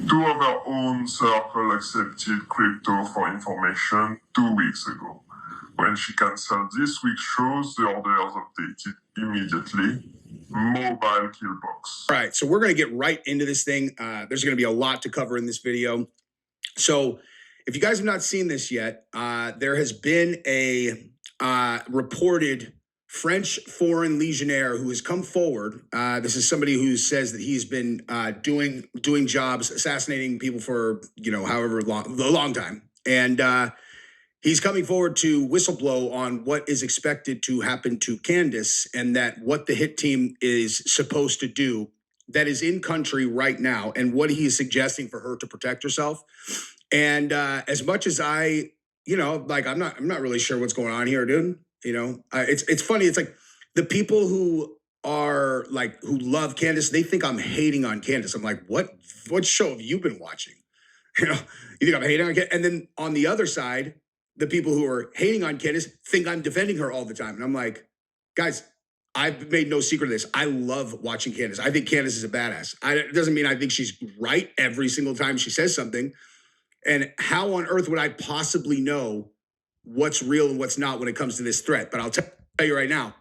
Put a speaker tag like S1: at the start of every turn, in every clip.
S1: Two of our own circle accepted crypto for information 2 weeks ago. When she canceled this week's shows, the orders updated immediately. Mobile kill box.
S2: All right, so we're going to get right into this thing. There's going to be a lot to cover in this video. So if you guys have not seen this yet, there has been a reported French foreign legionnaire who has come forward. This is somebody who says that he's been doing jobs, assassinating people for, however long, a long time. And he's coming forward to whistleblow on what is expected to happen to Candace and that what the hit team is supposed to do that is in country right now and what he is suggesting for her to protect herself. And as much as I'm not really sure what's going on here, dude. It's funny. It's like the people who are like, who love Candace, they think I'm hating on Candace. I'm like, what show have you been watching? You think I'm hating on Candace? And then on the other side, the people who are hating on Candace think I'm defending her all the time. And I'm like, guys, I've made no secret of this. I love watching Candace. I think Candace is a badass. It doesn't mean I think she's right every single time she says something. And how on earth would I possibly know what's real and what's not when it comes to this threat? But I'll tell you right now.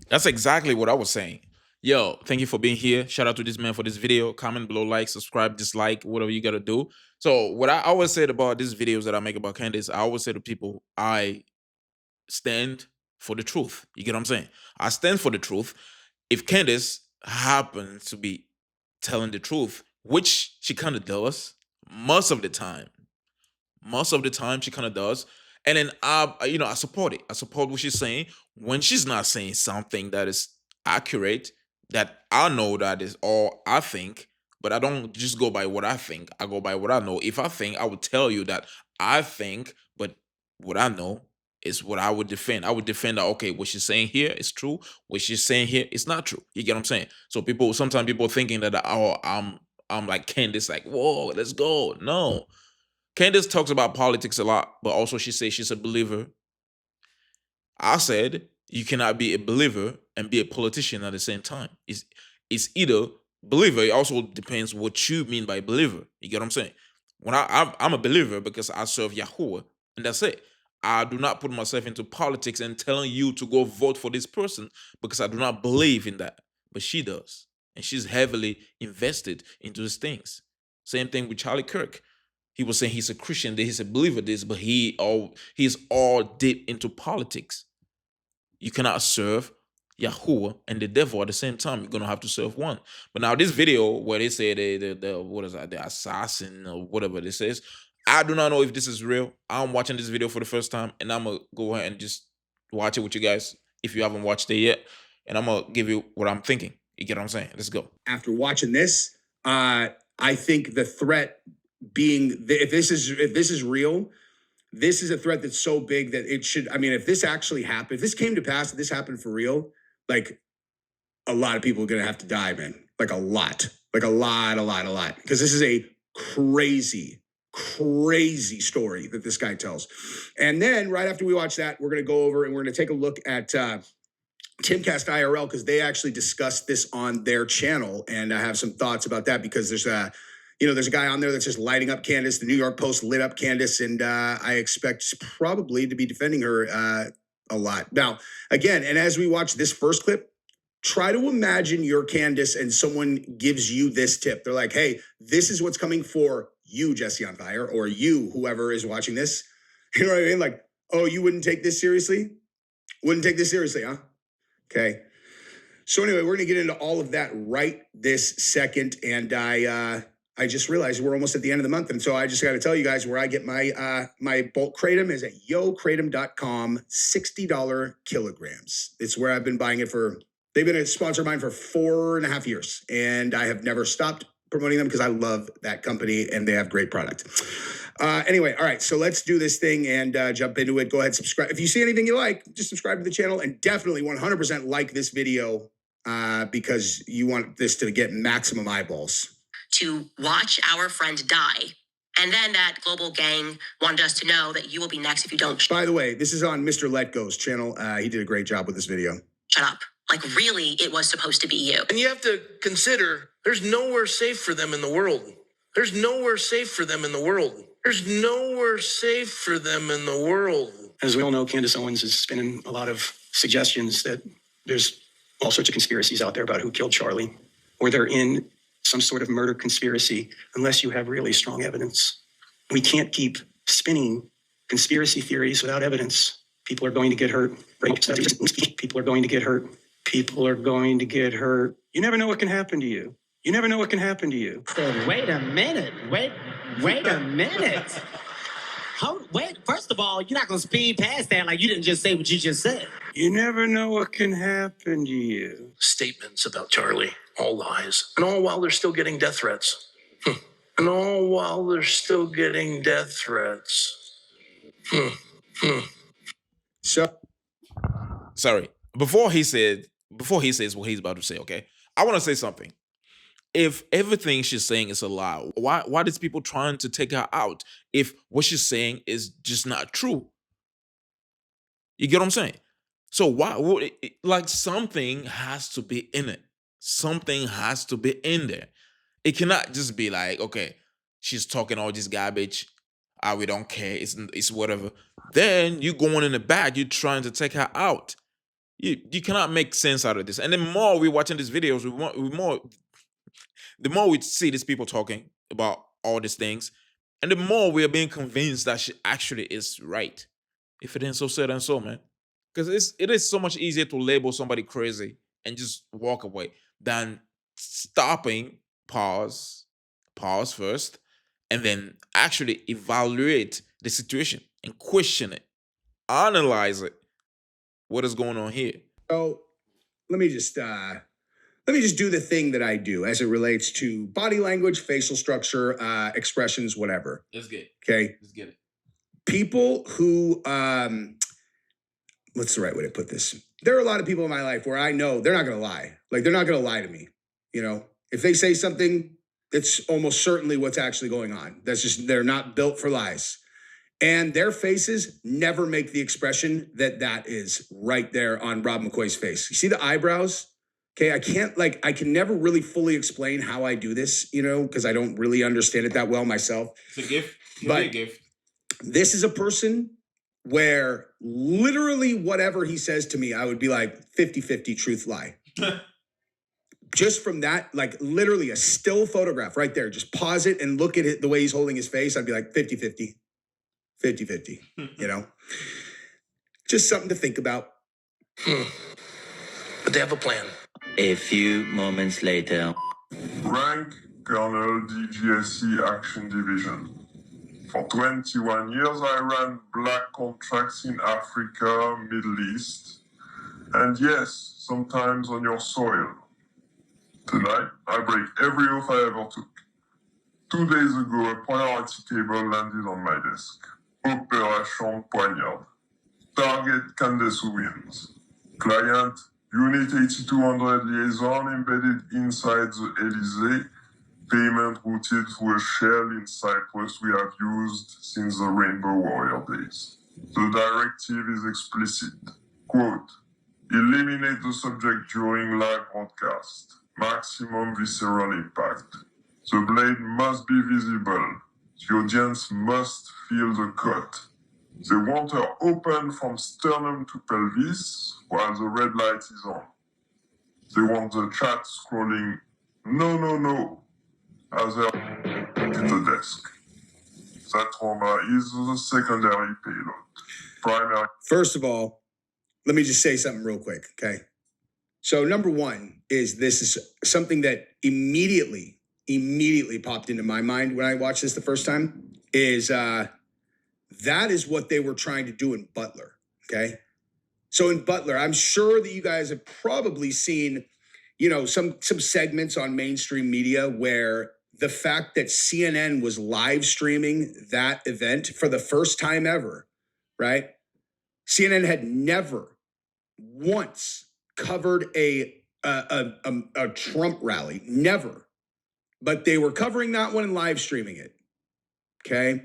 S3: That's exactly what I was saying. Yo, thank you for being here. Shout out to this man for this video. Comment below, like, subscribe, dislike, whatever you got to do. So what I always said about these videos that I make about Candace, I always say to people, I stand for the truth. You get what I'm saying? I stand for the truth. If Candace happens to be telling the truth, which she kind of does, most of the time she kind of does, and then I support it. I support what she's saying when she's not saying something that is accurate, that I know that is all I think, but I don't just go by what I think. I go by what I know. If I think, I would tell you that I think, but what I know is what I would defend. I would defend that, okay, what she's saying here is true. What she's saying here is not true. You get what I'm saying? So sometimes people thinking that, I'm like Candace, like, whoa, let's go. No. Candace talks about politics a lot, but also she says she's a believer. I said you cannot be a believer and be a politician at the same time. It's either believer. It also depends what you mean by believer. You get what I'm saying? When I'm a believer because I serve Yahuwah, and that's it. I do not put myself into politics and telling you to go vote for this person because I do not believe in that. But she does. And she's heavily invested into these things. Same thing with Charlie Kirk. He was saying he's a Christian, that he's a believer, but he's all deep into politics. You cannot serve Yahuwah and the devil at the same time. You're gonna have to serve one. But now this video where they say the assassin or whatever this is, I do not know if this is real. I'm watching this video for the first time, and I'm gonna go ahead and just watch it with you guys if you haven't watched it yet, and I'm gonna give you what I'm thinking. You get what I'm saying? Let's go.
S2: After watching this, I think the threat being, if this is real, this is a threat that's so big that it should, if this actually happened, if this came to pass, if this happened for real, like a lot of people are going to have to die, man. Like a lot. Because this is a crazy story that this guy tells. And then right after we watch that, we're going to go over and we're going to take a look at Timcast IRL, because they actually discussed this on their channel. And I have some thoughts about that because there's a guy on there that's just lighting up Candace. The New York Post lit up Candace, and I expect probably to be defending her a lot. Now, again, and as we watch this first clip, try to imagine you're Candace and someone gives you this tip. They're like, hey, this is what's coming for you, Jesse on Fire, or you, whoever is watching this. You know what I mean? Like, oh, you wouldn't take this seriously? Wouldn't take this seriously, huh? Okay. So anyway, we're going to get into all of that right this second. And I just realized we're almost at the end of the month. And so I just got to tell you guys where I get my bulk kratom is at yokratom.com, $60 kilograms. It's where I've been buying it for, they've been a sponsor of mine for 4.5 years. And I have never stopped promoting them because I love that company and they have great product. Anyway, all right, so let's do this thing and jump into it. Go ahead, subscribe. If you see anything you like, just subscribe to the channel and definitely 100% like this video because you want this to get maximum eyeballs.
S4: To watch our friend die. And then that global gang wanted us to know that you will be next if you don't.
S2: By the way, this is on Mr. Let Go's channel. He did a great job with this video.
S4: Shut up. Like, really, it was supposed to be you.
S5: And you have to consider there's nowhere safe for them in the world. There's nowhere safe for them in the world. There's nowhere safe for them in the world. As we all know, Candace Owens is spinning a lot of suggestions that there's all sorts of conspiracies out there about who killed Charlie, or they're in some sort of murder conspiracy unless you have really strong evidence. We can't keep spinning conspiracy theories without evidence. People are going to get hurt. People are going to get hurt. People are going to get hurt. You never know what can happen to you. You never know what can happen to you.
S6: Wait a minute. Wait a minute. First of all, you're not going to speed past that like you didn't just say what you just said.
S5: You never know what can happen to you. Statements about Charlie, all lies. And all while they're still getting death threats. And all while they're still getting death threats.
S2: So,
S3: Sorry. Before he says what he's about to say, okay, I want to say something. If everything she's saying is a lie, why is people trying to take her out if what she's saying is just not true? You get what I'm saying? So like something has to be in it. Something has to be in there. It cannot just be like, okay, she's talking all this garbage. We don't care. It's whatever. Then you going in the back, you're trying to take her out. You cannot make sense out of this. And the more we're watching these videos, the more we see these people talking about all these things, and the more we are being convinced that she actually is right. If it ain't so said and so, man. Because it is so much easier to label somebody crazy and just walk away than stopping, pause first, and then actually evaluate the situation and question it, analyze it. What is going on here?
S2: so let me just do the thing that I do as it relates to body language, facial structure, expressions, whatever.
S3: Let's get it.
S2: Okay.
S3: Let's get it.
S2: People who, what's the right way to put this? There are a lot of people in my life where I know they're not going to lie. Like, they're not going to lie to me. You know, if they say something, it's almost certainly what's actually going on. That's just, they're not built for lies. And their faces never make the expression that is right there on Rob McCoy's face. You see the eyebrows? Okay, I can never really fully explain how I do this, you know, because I don't really understand it that well myself.
S3: It's a gift.
S2: But
S3: a gift.
S2: This is a person where literally whatever he says to me, I would be like 50-50 truth lie. Just from that, like literally a still photograph right there, just pause it and look at it the way he's holding his face. I'd be like 50-50, 50-50, you know? Just something to think about.
S5: But they have a plan.
S7: A few moments later.
S1: Rank Colonel DGSE Action Division. For 21 years, I ran black contracts in Africa, Middle East, and yes, sometimes on your soil. Tonight, I break every oath I ever took. 2 days ago, a priority cable landed on my desk. Opération Poignard. Target Candace Owens. Client Unit 8200 liaison embedded inside the Elysee. Payment routed through a shell in Cyprus we have used since the Rainbow Warrior days. The directive is explicit. Quote, eliminate the subject during live broadcast. Maximum visceral impact. The blade must be visible. The audience must feel the cut. They want her open from sternum to pelvis while the red light is on. They want the chat scrolling, no, as they hit the desk. That trauma is the secondary payload. Primary.
S2: First of all, let me just say something real quick, okay? So number one is this is something that immediately popped into my mind when I watched this the first time is that is what they were trying to do in Butler, okay? So in Butler, I'm sure that you guys have probably seen, you know, some segments on mainstream media where the fact that CNN was live streaming that event for the first time ever, right? CNN had never once covered a Trump rally, never. But they were covering that one and live streaming it, okay?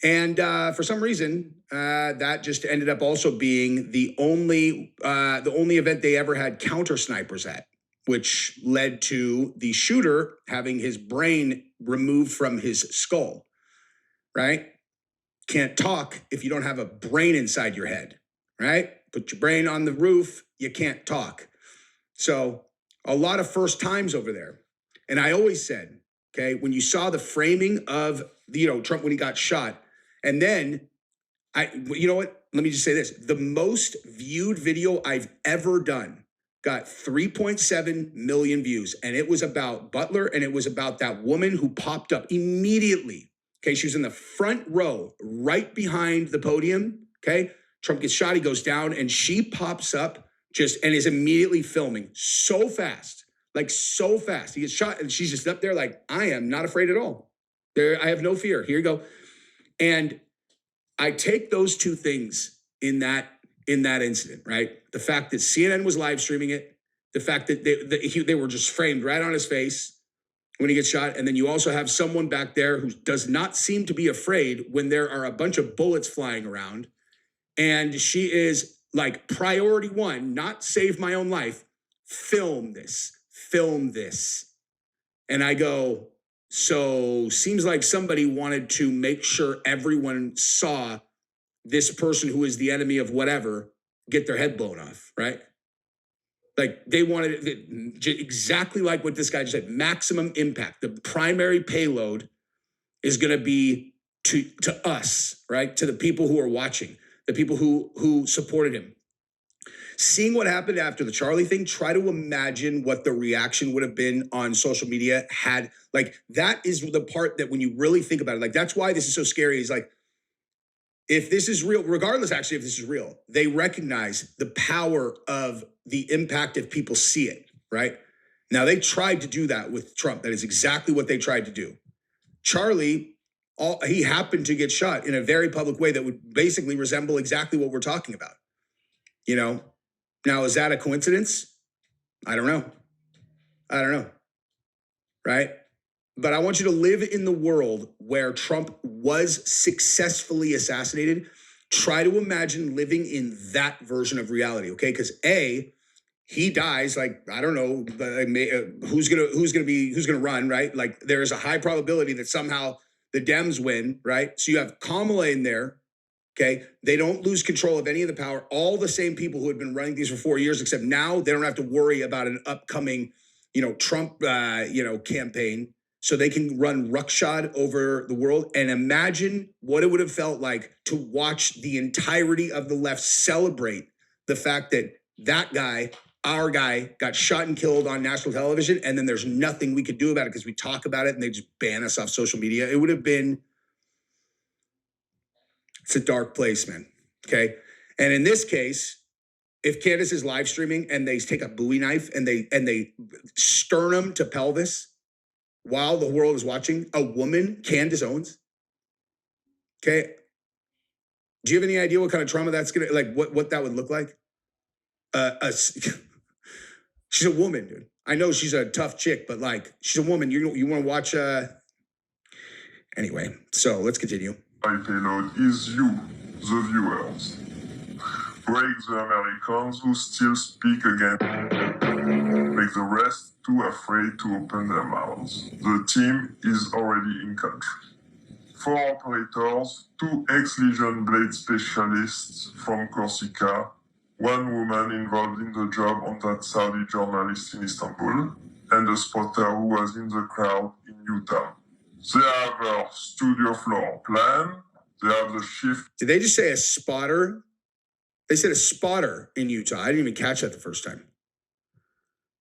S2: And for some reason, that just ended up also being the only event they ever had counter snipers at, which led to the shooter having his brain removed from his skull, right? Can't talk if you don't have a brain inside your head, right? Put your brain on the roof, you can't talk. So a lot of first times over there. And I always said, okay, when you saw the framing of, Trump when he got shot, and then you know what? Let me just say this. The most viewed video I've ever done got 3.7 million views. And it was about Butler, and it was about that woman who popped up immediately. Okay, she was in the front row, right behind the podium. Okay, Trump gets shot, he goes down, and she pops up and is immediately filming so fast, like so fast. He gets shot, and she's just up there like, I am not afraid at all. I have no fear. Here you go. And I take those two things in that incident, right? The fact that CNN was live streaming it, the fact that they were just framed right on his face when he gets shot. And then you also have someone back there who does not seem to be afraid when there are a bunch of bullets flying around. And she is like, priority one, not save my own life, film this. And I go, so seems like somebody wanted to make sure everyone saw this person who is the enemy of whatever get their head blown off, right? Like they wanted it exactly like what this guy just said, maximum impact. The primary payload is going to be to us, right? To the people who are watching, the people who supported him. Seeing what happened after the Charlie thing, try to imagine what the reaction would have been on social media had, like, that is the part that when you really think about it, like, that's why this is so scary. Is like, if this is real, regardless actually if this is real, they recognize the power of the impact if people see it, right? Now, they tried to do that with Trump. That is exactly what they tried to do. Charlie, he happened to get shot in a very public way that would basically resemble exactly what we're talking about, Now, is that a coincidence? I don't know. Right? But I want you to live in the world where Trump was successfully assassinated. Try to imagine living in that version of reality, okay? Because he dies, like, I don't know, who's gonna run, right? Like, there's a high probability that somehow the Dems win, right? So you have Kamala in there. Okay, they don't lose control of any of the power. All the same people who had been running these for 4 years, except now they don't have to worry about an upcoming, Trump, campaign. So they can run ruckshod over the world. And imagine what it would have felt like to watch the entirety of the left celebrate the fact that that guy, our guy, got shot and killed on national television. And then there's nothing we could do about it because we talk about it and they just ban us off social media. It would have been... It's a dark place, man. Okay. And in this case, if Candace is live streaming and they take a Bowie knife and they sternum to pelvis while the world is watching, a woman, Candace Owens. Okay. Do you have any idea what kind of trauma that's gonna, like, what that would look like? She's a woman, dude. I know she's a tough chick, but like, she's a woman. You want to watch? Anyway, so let's continue.
S1: Payload is you, the viewers. Break the Americans who still speak again. Make the rest too afraid to open their mouths. The team is already in country. 4 operators, 2 ex-Legion Blade specialists from Corsica, 1 woman involved in the job on that Saudi journalist in Istanbul, and a spotter who was in the crowd in Utah. They have a studio floor plan. They have the shift.
S2: Did they just say a spotter? They said a spotter in Utah. I didn't even catch that the first time.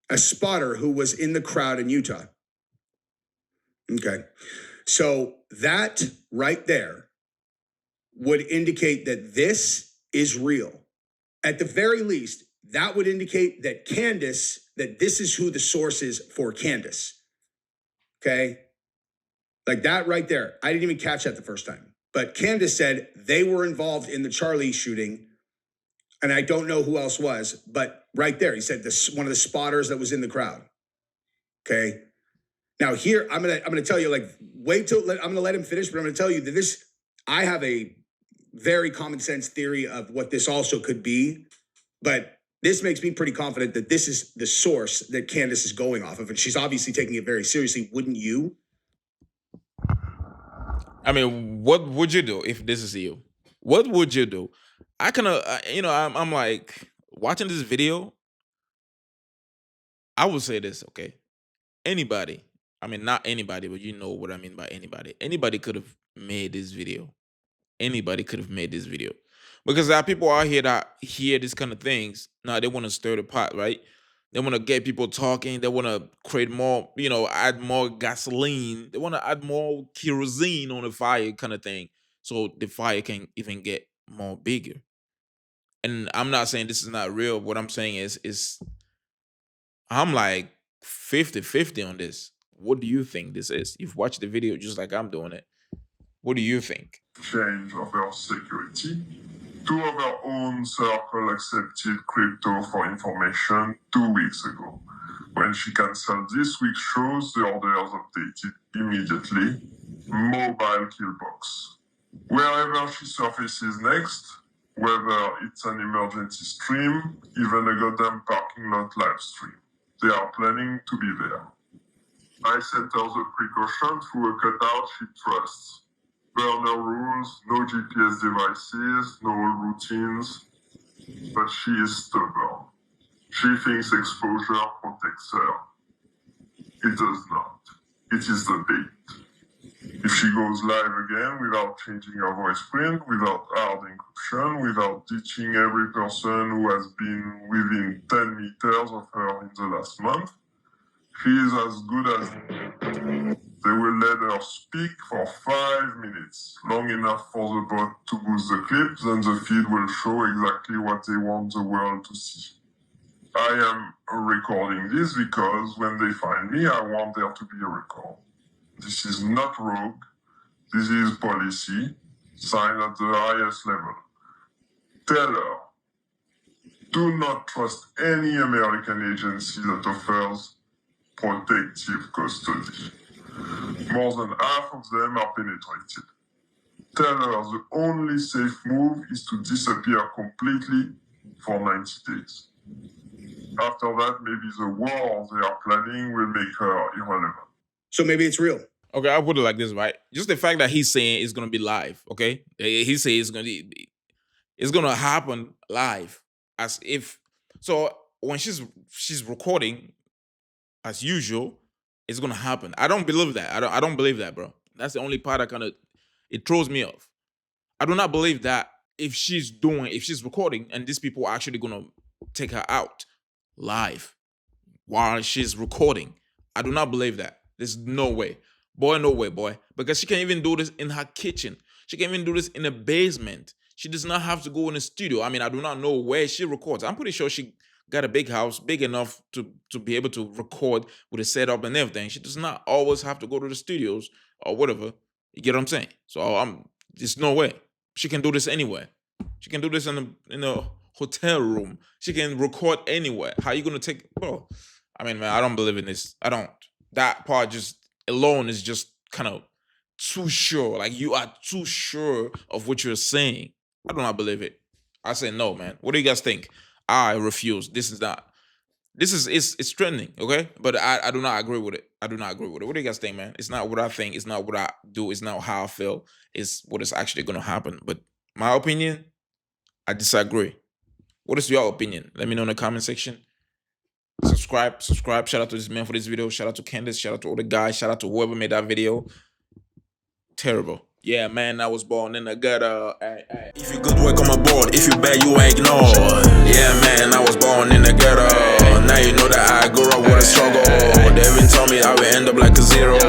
S2: A spotter who was in the crowd in Utah. Okay. So that right there would indicate that this is real. At the very least, that would indicate that this is who the source is for Candace. Okay. Like that right there. I didn't even catch that the first time. But Candace said they were involved in the Charlie shooting. And I don't know who else was. But right there, he said one of the spotters that was in the crowd. Okay. Now here, I'm gonna tell you, like, I'm gonna let him finish, but I'm gonna tell you that I have a very common sense theory of what this also could be. But this makes me pretty confident that this is the source that Candace is going off of. And she's obviously taking it very seriously. Wouldn't you?
S3: I mean, what would you do if this is you? What would you do? I kind of, I'm like, watching this video, I would say this, okay? Anybody, I mean, not anybody, but you know what I mean by anybody. Anybody could have made this video. Anybody could have made this video. Because there are people out here that hear these kind of things. Now, they want to stir the pot, right? They want to get people talking. They want to create more, add more gasoline. They want to add more kerosene on the fire kind of thing. So the fire can even get more bigger. And I'm not saying this is not real. What I'm saying is I'm like 50-50 on this. What do you think this is? You've watched the video just like I'm doing it. What do you think?
S1: Change of our security. Two of our own circle accepted crypto for information 2 weeks ago. When she canceled this week's shows, the orders updated immediately. Mobile kill box. Wherever she surfaces next, whether it's an emergency stream, even a goddamn parking lot live stream, they are planning to be there. I sent her the precaution through a cutout she trusts. Burner rules, no GPS devices, no routines, but she is stubborn. She thinks exposure protects her. It does not. It is the bait. If she goes live again without changing her voice print, without hard encryption, without ditching every person who has been within 10 meters of her in the last month, she is as good as... They will let her speak for 5 minutes, long enough for the bot to boost the clip, then the feed will show exactly what they want the world to see. I am recording this because when they find me, I want there to be a record. This is not rogue. This is policy, signed at the highest level. Tell her, do not trust any American agency that offers protective custody. More than half of them are penetrated. Tell her the only safe move is to disappear completely for 90 days. After that, maybe the war they are planning will make her irrelevant.
S2: So maybe it's real.
S3: Okay, I put it like this, right? Just the fact that he's saying it's gonna be live, okay? He says it's gonna happen live, as if. So when she's recording, as usual, it's gonna happen. I don't believe that. I don't believe that, bro. That's the only part that it throws me off. I do not believe that if she's recording and these people are actually gonna take her out live while she's recording. I do not believe that. There's no way. Boy, no way, boy. Because she can even do this in her kitchen. She can even do this in a basement. She does not have to go in a studio. I mean, I do not know where she records. I'm pretty sure she got a big house, big enough to be able to record with a setup and everything. She does not always have to go to the studios or whatever. You get what I'm saying? So there's no way. She can do this anywhere. She can do this in a hotel room. She can record anywhere. How you gonna take, bro? I mean, man, I don't believe in this. I don't. That part just alone is just kind of too sure. Like, you are too sure of what you're saying. I do not believe it. I say no, man. What do you guys think? I refuse. It's trending, okay? But I do not agree with it. I do not agree with it. What do you guys think, man? It's not what I think. It's not what I do. It's not how I feel. It's what is actually going to happen. But my opinion, I disagree. What is your opinion? Let me know in the comment section. Subscribe. Shout out to this man for this video. Shout out to Candace. Shout out to all the guys. Shout out to whoever made that video. Terrible. Yeah, man, I was born in the gutter. If you good, welcome aboard. If you bad, you ignore. Yeah, man, I was born in the gutter. Now you know that I grew up with a struggle. They even told me I would end up like a zero,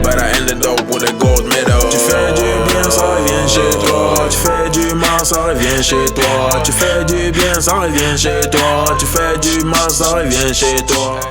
S3: but I ended up with a gold medal. Tu fais du bien, ça revient chez toi. Tu fais du mal, ça revient chez toi. Tu fais du bien, ça revient chez toi. Tu fais du mal, ça revient chez toi.